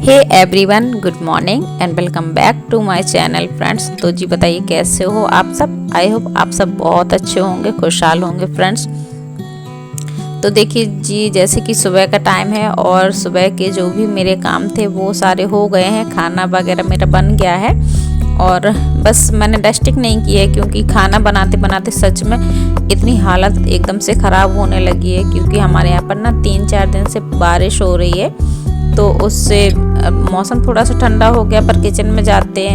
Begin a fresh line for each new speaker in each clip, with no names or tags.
Hey everyone, good morning and welcome back to my channel friends. तो जी बताइए कैसे हो आप सब। आई होप आप सब बहुत अच्छे होंगे, खुशहाल होंगे फ्रेंड्स। तो देखिए जी, जैसे कि सुबह का टाइम है और सुबह के जो भी मेरे काम थे वो सारे हो गए हैं। खाना वगैरह मेरा बन गया है और बस मैंने डस्टिंग नहीं की है क्योंकि खाना बनाते बनाते सच में इतनी हालत एकदम से ख़राब होने लगी है क्योंकि हमारे यहाँ पर ना 3-4 दिन से बारिश हो रही है। तो उससे मौसम थोड़ा सा ठंडा हो गया, पर किचन में जाते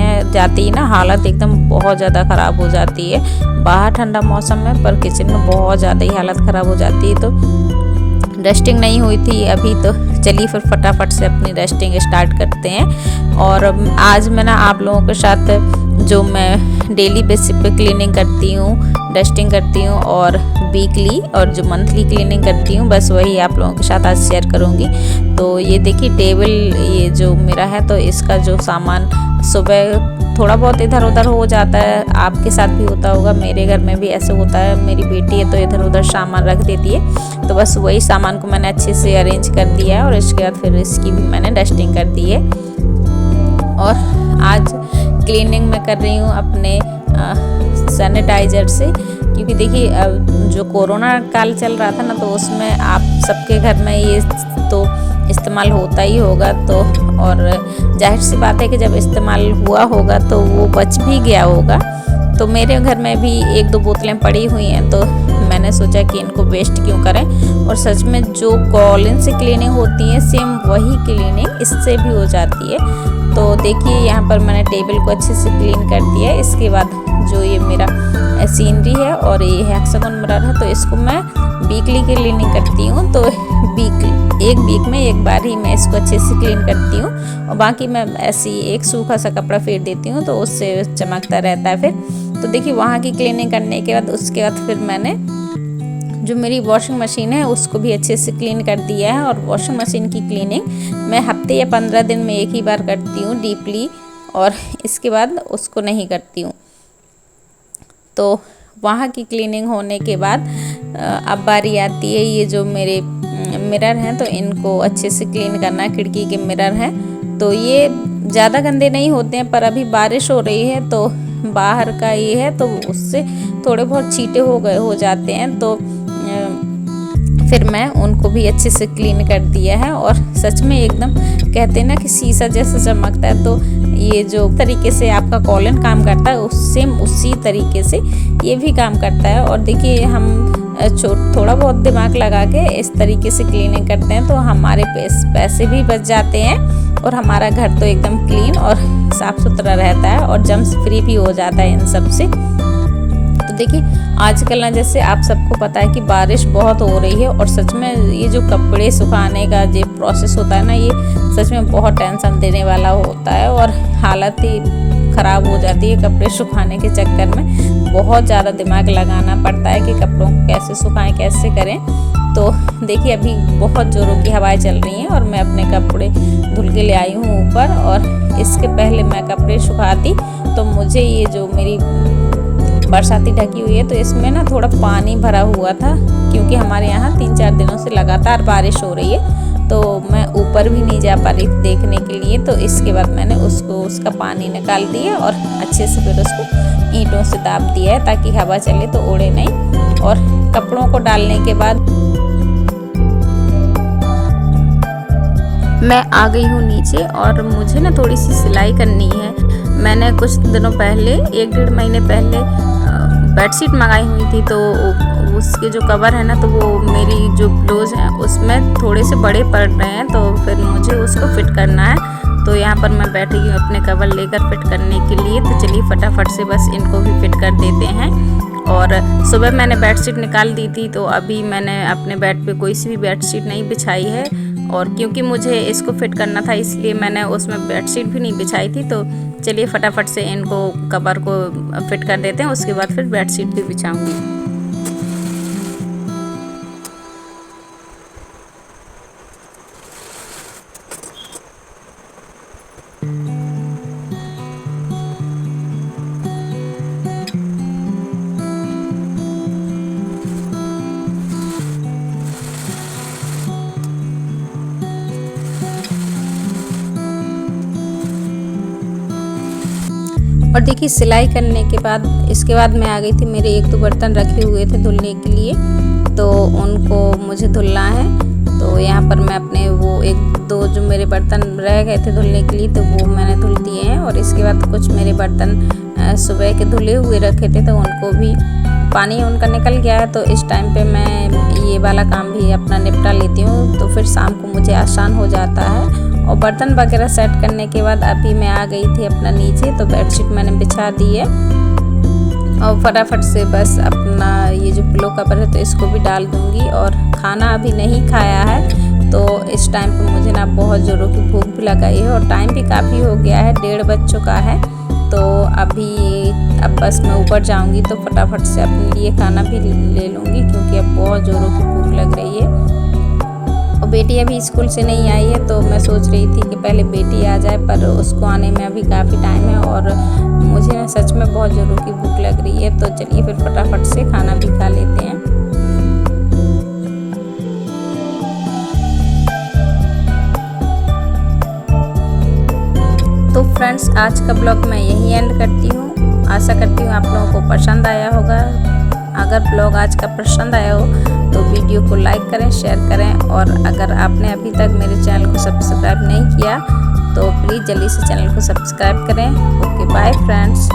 ही ना हालत एकदम बहुत ज़्यादा ख़राब हो जाती है। बाहर ठंडा मौसम है पर किचन में बहुत ज़्यादा ही हालत ख़राब हो जाती है। तो डस्टिंग नहीं हुई थी अभी, तो चलिए फिर फटाफट से अपनी डस्टिंग स्टार्ट करते हैं। और आज मैं ना आप लोगों के साथ जो मैं डेली बेसिस पे क्लीनिंग करती हूँ, डस्टिंग करती हूँ और वीकली और जो मंथली क्लीनिंग करती हूँ, बस वही आप लोगों के साथ आज शेयर करूँगी। तो ये देखिए टेबल, ये जो मेरा है तो इसका जो सामान सुबह थोड़ा बहुत इधर उधर हो जाता है, आपके साथ भी होता होगा, मेरे घर में भी ऐसे होता है। मेरी बेटी है तो इधर उधर सामान रख देती है, तो बस वही सामान को मैंने अच्छे से अरेंज कर दिया है और इसके बाद फिर इसकी भी मैंने डस्टिंग कर दी है। और आज क्लीनिंग मैं कर रही हूँ अपने सैनिटाइज़र से, क्योंकि देखिए जो कोरोना काल चल रहा था ना, तो उसमें आप सबके घर में ये तो इस्तेमाल होता ही होगा। तो और जाहिर सी बात है कि जब इस्तेमाल हुआ होगा तो वो बच भी गया होगा। तो मेरे घर में भी 1-2 बोतलें पड़ी हुई हैं, तो मैंने सोचा कि इनको वेस्ट क्यों करें। और सच में जो कॉलिन से क्लीनिंग होती है सेम वही क्लीनिंग इससे भी हो जाती है। तो देखिए यहाँ पर मैंने टेबल को अच्छे से क्लीन कर दिया है। इसके बाद जो ये मेरा सीनरी है और ये हेक्सागोन मिरर है, तो इसको मैं वीकली क्लीनिंग करती हूँ। तो एक वीक में एक बार ही मैं इसको अच्छे से क्लीन करती हूँ और बाकी मैं ऐसी एक सूखा सा कपड़ा फेर देती हूँ, तो उससे चमकता रहता है फिर। तो देखिए वहाँ की क्लीनिंग करने के बाद उसके बाद फिर मैंने जो मेरी वॉशिंग मशीन है उसको भी अच्छे से क्लीन कर दिया है। और वॉशिंग मशीन की क्लीनिंग मैं हफ्ते या 15 दिन में एक ही बार करती हूँ डीपली, और इसके बाद उसको नहीं करती हूँ। तो वहाँ की क्लीनिंग होने के बाद अब बारी आती है ये जो मेरे मिरर हैं, तो इनको अच्छे से क्लीन करना। खिड़की के मिरर हैं तो ये ज़्यादा गंदे नहीं होते हैं, पर अभी बारिश हो रही है तो बाहर का ये है तो उससे थोड़े बहुत छींटे हो जाते हैं। तो फिर मैं उनको भी अच्छे से क्लीन कर दिया है। और सच में एकदम कहते हैं ना कि शीशा जैसा चमकता है, तो ये जो तरीके से आपका कॉलिन काम करता है सेम उसी तरीके से ये भी काम करता है। और देखिए हम थोड़ा बहुत दिमाग लगा के इस तरीके से क्लीनिंग करते हैं तो हमारे पैसे भी बच जाते हैं और हमारा घर तो एकदम क्लीन और साफ़ सुथरा रहता है और जर्म्स फ्री भी हो जाता है इन सब से। तो देखिए आजकल ना, जैसे आप सबको पता है कि बारिश बहुत हो रही है और सच में ये जो कपड़े सुखाने का जो प्रोसेस होता है ना, ये सच में बहुत टेंशन देने वाला होता है और हालत ही ख़राब हो जाती है। कपड़े सुखाने के चक्कर में बहुत ज़्यादा दिमाग लगाना पड़ता है कि कपड़ों को कैसे सुखाएं, कैसे करें। तो देखिए अभी बहुत ज़ोरों की हवाएं चल रही हैं और मैं अपने कपड़े धुल के ले आई हूँ ऊपर। और इसके पहले मैं कपड़े सुखाती तो मुझे ये जो मेरी बरसाती ढकी हुई है तो इसमें ना थोड़ा पानी भरा हुआ था, क्योंकि हमारे यहाँ 3-4 दिनों से लगातार बारिश हो रही है। तो मैं ऊपर भी नहीं जा पा रही देखने के लिए। तो इसके बाद मैंने उसका पानी निकाल दिया और अच्छे से फिर उसको ईंटों से दाब दिया है ताकि हवा चले तो उड़े नहीं। और कपड़ों को डालने के बाद मैं आ गई हूँ नीचे और मुझे ना थोड़ी सी सिलाई करनी है। मैंने कुछ दिनों पहले 1-1.5 महीने पहले बेडशीट मंगाई हुई थी, तो उसके जो कवर है ना, तो वो मेरी जो ब्लाउज हैं उसमें थोड़े से बड़े पड़ रहे हैं, तो फिर मुझे उसको फिट करना है। तो यहाँ पर मैं बैठी हूँ अपने कवर लेकर फिट करने के लिए। तो चलिए फटाफट से बस इनको भी फिट कर देते हैं। और सुबह मैंने बेडशीट निकाल दी थी, तो अभी मैंने अपने बेड पे कोई सी भी बेडशीट नहीं बिछाई है। और क्योंकि मुझे इसको फिट करना था इसलिए मैंने उसमें बेडशीट भी नहीं बिछाई थी। तो चलिए फटाफट से इनको कवर को फिट कर देते हैं, उसके बाद फिर बेडशीट भी बिछाऊंगी।
और देखिए सिलाई करने के बाद इसके बाद मैं आ गई थी, मेरे 1-2 बर्तन रखे हुए थे धुलने के लिए, तो उनको मुझे धुलना है। तो यहाँ पर मैं अपने वो 1-2 जो मेरे बर्तन रह गए थे धुलने के लिए तो वो मैंने धुल दिए हैं। और इसके बाद कुछ मेरे बर्तन सुबह के धुले हुए रखे थे तो उनको भी पानी उनका निकल गया है, तो इस टाइम पे मैं ये वाला काम भी अपना निपटा लेती हूँ, तो फिर शाम को मुझे आसान हो जाता है। और बर्तन वगैरह सेट करने के बाद अभी मैं आ गई थी अपना नीचे, तो बेडशीट मैंने बिछा दी है और फटाफट से बस अपना ये जो पिलो कवर है तो इसको भी डाल दूँगी। और खाना अभी नहीं खाया है, तो इस टाइम पे मुझे ना बहुत ज़ोरों की भूख भी लगाई है और टाइम भी काफ़ी हो गया है, 1:30 बज चुका है। तो अब बस मैं ऊपर जाऊंगी तो फटाफट से अपने लिए खाना भी ले लूँगी, क्योंकि अब बहुत ज़ोरों की भूख लग रही है। और बेटी अभी स्कूल से नहीं आई है, तो मैं सोच रही थी कि पहले बेटी आ जाए, पर उसको आने में अभी काफ़ी टाइम है और मुझे ना सच में बहुत ज़ोरों की भूख लग रही है। तो चलिए फिर फटाफट से खाना भी खा लेते हैं। तो फ्रेंड्स, आज का ब्लॉग मैं यहीं एंड करती हूँ। आशा करती हूँ आप लोगों को पसंद आया होगा। अगर ब्लॉग आज का पसंद आया हो तो वीडियो को लाइक करें, शेयर करें, और अगर आपने अभी तक मेरे चैनल को सब्सक्राइब नहीं किया तो प्लीज़ जल्दी से चैनल को सब्सक्राइब करें। Okay, bye friends.